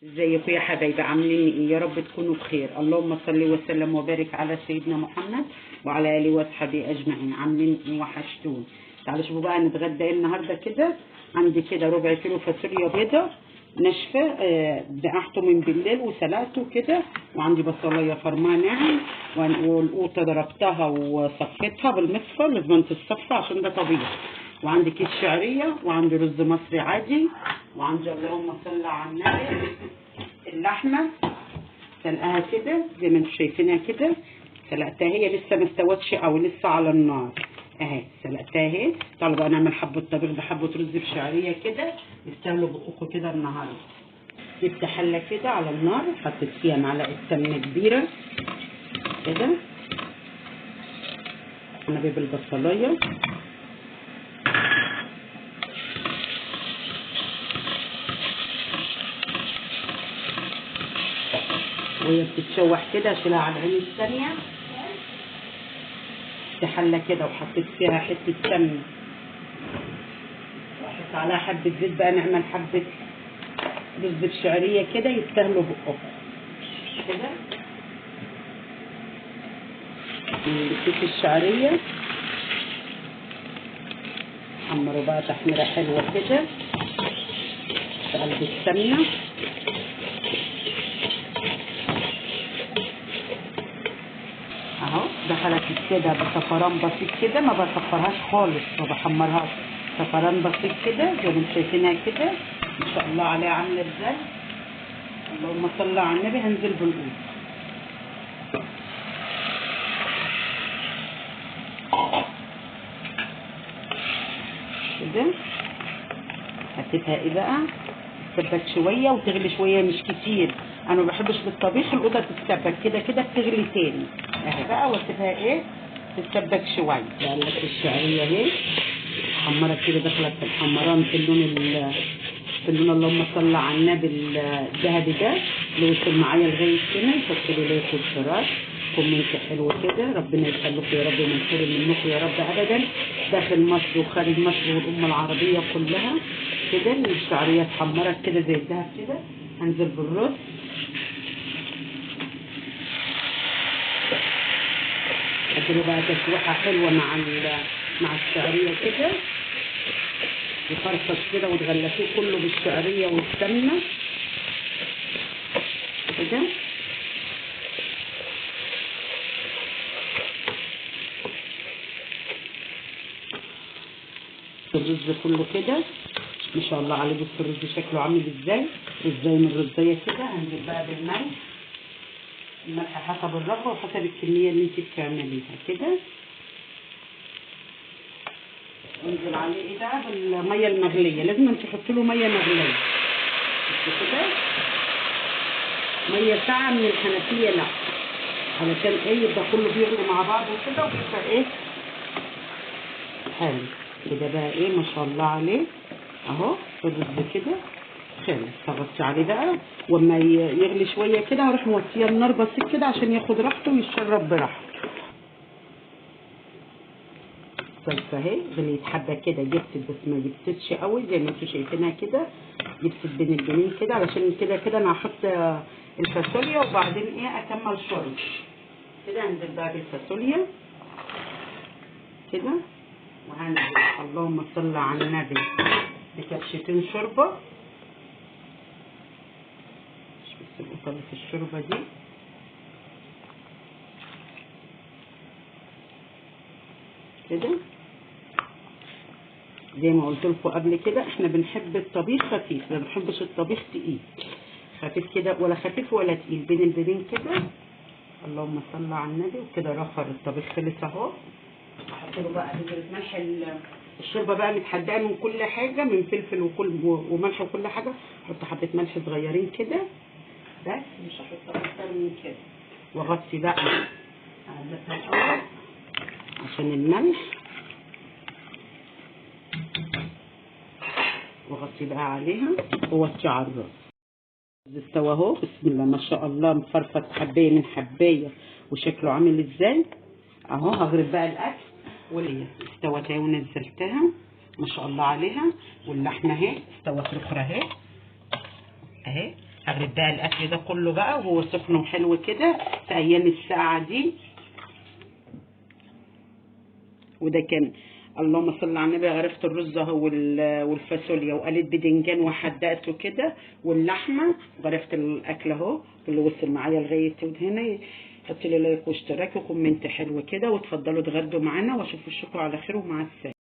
ازيكم يا حبايبي، عاملين ايه؟ يا رب تكونوا بخير. اللهم صل وسلم وبارك على سيدنا محمد وعلى اله واصحابه اجمعين. عاملين ايه؟ وحشتوني. تعالوا شوفوا بقى نتغدى ايه النهارده. كده عندي كده ربع كيلو فاصوليا بيضه ناشفه، نقعته من بالليل وسلقته كده، وعندي بصلايه فرمانه ناعم، والقوطه ضربتها وصفيتها بالمصفى، لازم تتصفى عشان ده طبيعي. وعندي كيس شعريه، وعندي رز مصري عادي، وعندي اللهم صل على النبي اللحمه سلقاها كده زي ما انتم شايفينها كده. سلقتها هي لسه ما استوتش او لسه على النار اهي، سلقتها اهي. تعالوا بقى نعمل حبه طبيخ بحبه رز بشعريه كده يستاهلوا بقكم كده النهارده. جبت حله كده على النار، حطيت فيها معلقه سمنه كبيره كده، انا بجيب البصلايه وهي بتتشوح كده اشيلها على العين الثانيه. في حله كده وحطيت فيها حته سمنه، واحط عليها حبه زيت بقى، نعمل حبه رز بشعريه كده يستاهلوا بقهم كده. كيس الشعريه حمروا بقى تحميره حلوه كده في قلب السمنه اهو. دخلت كده بصفران بسيط كده، ما بصفرهاش خالص، ما بحمرهاش، صفران بسيط كده زي ما انتم شايفينها كده. ما شاء الله عليها عامله ازاي، اللهم صل على النبي. هنزل بالقوط كده، هسيبها ايه بقى تتسبك شويه وتغلي شويه مش كتير. انا ما بحبش بالطبيخ الاوضه تتسبك كده كده، بتغلي تاني اهي بقى، واسيبها ايه تتسبك شويه. بقلب الشعريه اهي حمرت كده، دخلت في الحمران في اللون اللهم صل على النبي الذهبي ده اللي وصل معايا لغايه هنا. يحط له ليه كسرات كومنت حلو كده، ربنا يخليكم يا رب ومن خير منكم يا رب ابدا، داخل مصر وخارج مصر والامه العربيه كلها كده. الشعريه اتحمرت كده زي الذهب كده. هنزل بالرز اديله بقى تشويحه حلوه مع الشعريه كده، يفرفش كده وتغلفوه كله بالشعريه والسمنه كده. الرز كله كده ما شاء الله عليه. بص الرز شكله عامل ازاي من الرزيه كده. هنزل بقى بالملح، الملح حسب الرغبه وحسب الكميه اللي انت بتعمليها كده. انزل عليه ايه بقى بالميه المغليه، لازم تحط له ميه مغليه كده، ميه ساقعه من الحنفيه لا، علشان ايه يبقى كله بيغلي مع بعض وكده ويبقى ايه حلو كده بقى. ايه ما شاء الله عليه اهو الرز كده خالص. هغطي عليه بقى، واما يغلي شويه كده هروح موطيه النار بسيط كده عشان ياخد راحته ويتشرب براحته. بس اهي غليت حبه كده، جبت بس ما جبتش قوي زي ما انتم شايفينها كده، جبت بين البنين كده علشان كده كده انا هحط الفاصوليا وبعدين ايه اكمل شرب كده. هنزل بقى بالفاصوليا كده، وهنزل اللهم صل على النبي بكبشتين شوربه، مش بس القطه اللي في الشوربه دي كده. زي ما قلت لكم قبل كده احنا بنحب الطبيخ خفيف، ما بنحبش الطبيخ تقيل، خفيف كده ولا خفيف ولا تقيل، بين البنين كده. اللهم صل على النبي. وكده رفر الطبيخ خلص اهو. احط له بقى بذره ملح، الشوربه بقى متحدقه من كل حاجه، من فلفل وملح وكل حاجه. احط حبه ملح صغيرين كده بس، مش هحط اكتر من كده. واغطي بقى على الاول عشان الملح، واغطي بقى عليها واوطي على الرز. استوى اهو بسم الله ما شاء الله، مفرفط حبايه من حبايه وشكله عامل ازاي اهو. هغرب بقى الاكل واللي استوت اهي ونزلتها ما شاء الله عليها. واللحمه اهي استوت اخرى اهي. هغرب بقى الاكل ده كله بقى وهو سخن وحلو كده في ايام الساعه دي. وده كان اللهم صل على النبي. غرفت الرز اهو والفاصوليا وقليت بدنجان وحدقته كده واللحمه. غرفت الاكل اهو اللي وصل معايا لغايه هنا. حطوا لي لايك واشتراك وكومنت حلو كده، وتفضلوا اتغدوا معانا، واشوف وشكم على خير ومع السلامه.